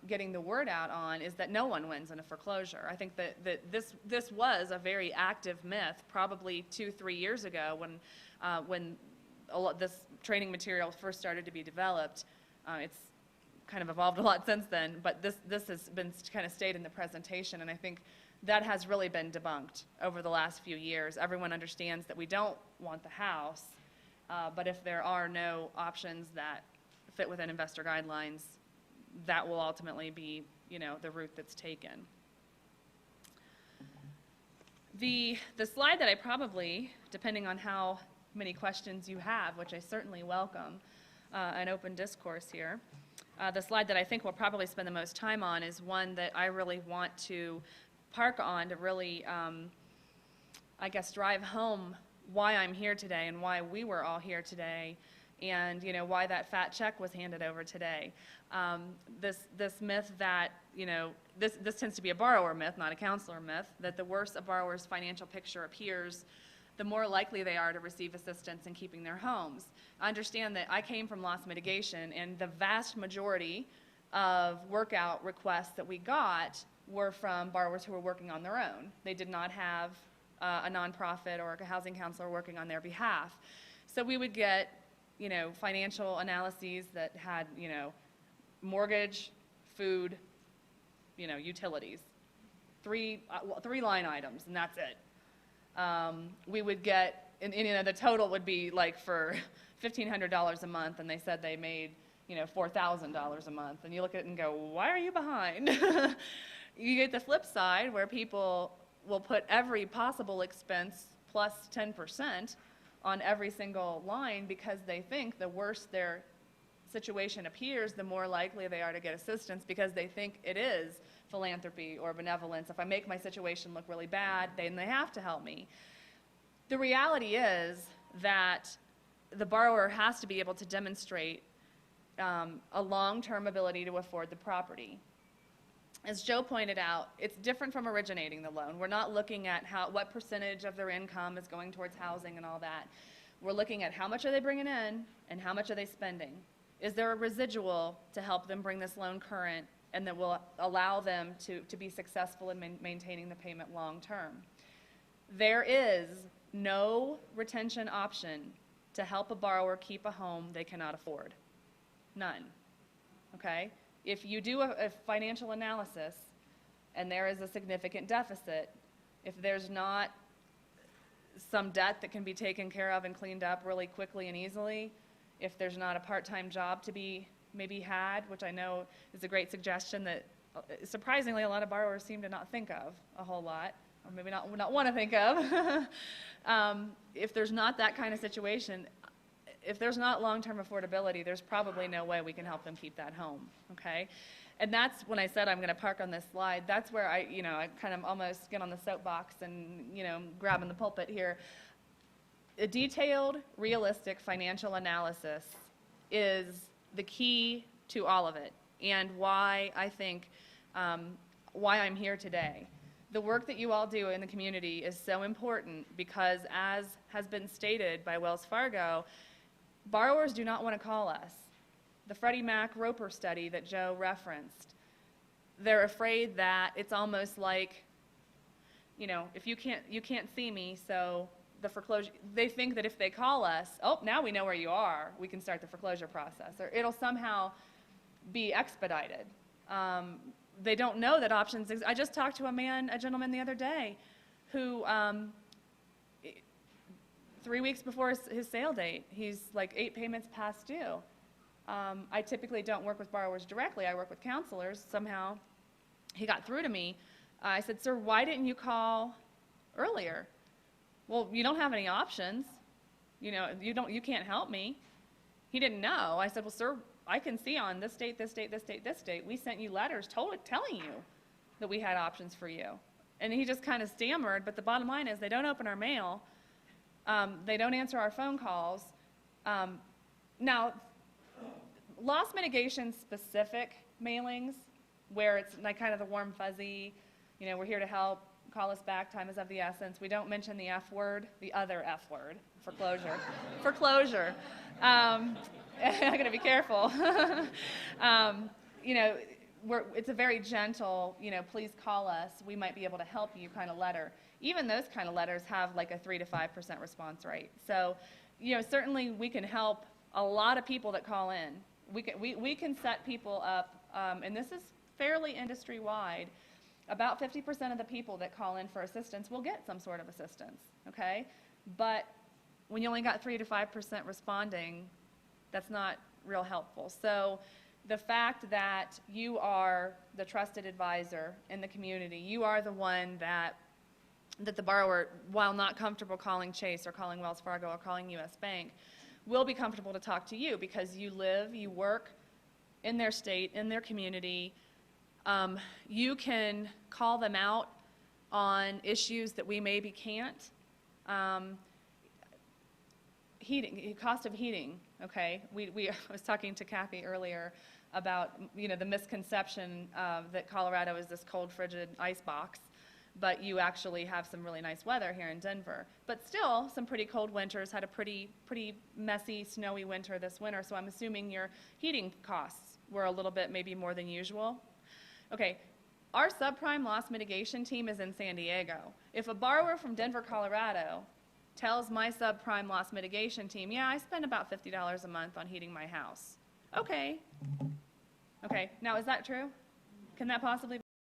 getting the word out on is that no one wins in a foreclosure. I think that this was a very active myth probably 2-3 years ago when this training material first started to be developed. It's kind of evolved a lot since then, but this has been kind of stayed in the presentation, and I think that has really been debunked over the last few years. Everyone understands that we don't want the house, but if there are no options that fit within investor guidelines, that will ultimately be, the route that's taken. The slide that I probably, depending on how many questions you have, which I certainly welcome, an open discourse here, the slide that I think we'll probably spend the most time on is one that I really want to park on to really, I guess, drive home why I'm here today and why we were all here today, and why that fat check was handed over today. This myth that this tends to be a borrower myth, not a counselor myth, that the worse a borrower's financial picture appears, the more likely they are to receive assistance in keeping their homes. I understand that I came from loss mitigation, and the vast majority of workout requests that we got were from borrowers who were working on their own. They did not have a nonprofit or a housing counselor working on their behalf. So we would get financial analyses that had, mortgage, food, utilities, three line items, and that's it. We would get, and the total would be like for $1,500 a month, and they said they made, $4,000 a month, and you look at it and go, why are you behind? You get the flip side where people will put every possible expense plus 10% on every single line because they think the worse their situation appears, the more likely they are to get assistance because they think it is philanthropy or benevolence. If I make my situation look really bad, then they have to help me. The reality is that the borrower has to be able to demonstrate a long-term ability to afford the property. As Joe pointed out, it's different from originating the loan. We're not looking at what percentage of their income is going towards housing and all that. We're looking at how much are they bringing in and how much are they spending. Is there a residual to help them bring this loan current and that will allow them to be successful in maintaining the payment long term? There is no retention option to help a borrower keep a home they cannot afford. None. Okay? If you do a financial analysis and there is a significant deficit, if there's not some debt that can be taken care of and cleaned up really quickly and easily, if there's not a part-time job to be maybe had, which I know is a great suggestion that surprisingly a lot of borrowers seem to not think of a whole lot, or maybe not want to think of. If there's not that kind of situation, if there's not long-term affordability, there's probably no way we can help them keep that home, okay? And that's when I said I'm going to park on this slide. That's where I kind of almost get on the soapbox and, grabbing the pulpit here. A detailed, realistic financial analysis is the key to all of it, and why I think, why I'm here today. The work that you all do in the community is so important because, as has been stated by Wells Fargo, borrowers do not want to call us. The Freddie Mac Roper study that Joe referenced, they're afraid that it's almost like, if you can't see me, so the foreclosure, they think that if they call us, oh, now we know where you are, we can start the foreclosure process, or it'll somehow be expedited. They don't know that options exist. I just talked to a gentleman the other day who 3 weeks before his sale date, he's like 8 payments past due. I typically don't work with borrowers directly. I work with counselors. Somehow he got through to me. I said, sir, why didn't you call earlier? Well, you don't have any options. You can't help me. He didn't know. I said, well, sir, I can see on this date, this date, this date, this date, we sent you letters telling you that we had options for you. And he just kind of stammered, but the bottom line is they don't open our mail. They don't answer our phone calls. Now, loss mitigation specific mailings, where it's like kind of the warm fuzzy, we're here to help, call us back, time is of the essence. We don't mention the F word, the other F word, foreclosure. Foreclosure. I'm going to be careful. it's a very gentle, please call us, we might be able to help you kind of letter. Even those kind of letters have like a 3 to 5% response rate. So, certainly we can help a lot of people that call in. We can set people up, and this is fairly industry-wide. About 50% of the people that call in for assistance will get some sort of assistance, okay? But when you only got 3 to 5% responding, that's not real helpful. So the fact that you are the trusted advisor in the community, you are the one that the borrower, while not comfortable calling Chase or calling Wells Fargo or calling U.S. Bank, will be comfortable to talk to you because you live, you work in their state, in their community. You can call them out on issues that we maybe can't. Heating, cost of heating, okay? I was talking to Kathy earlier about, the misconception that Colorado is this cold, frigid ice box, but you actually have some really nice weather here in Denver. But still, some pretty cold winters, had a pretty messy, snowy winter this winter, so I'm assuming your heating costs were a little bit maybe more than usual. Okay, our subprime loss mitigation team is in San Diego. If a borrower from Denver, Colorado tells my subprime loss mitigation team, yeah, I spend about $50 a month on heating my house. Okay. Okay, now is that true? Can that possibly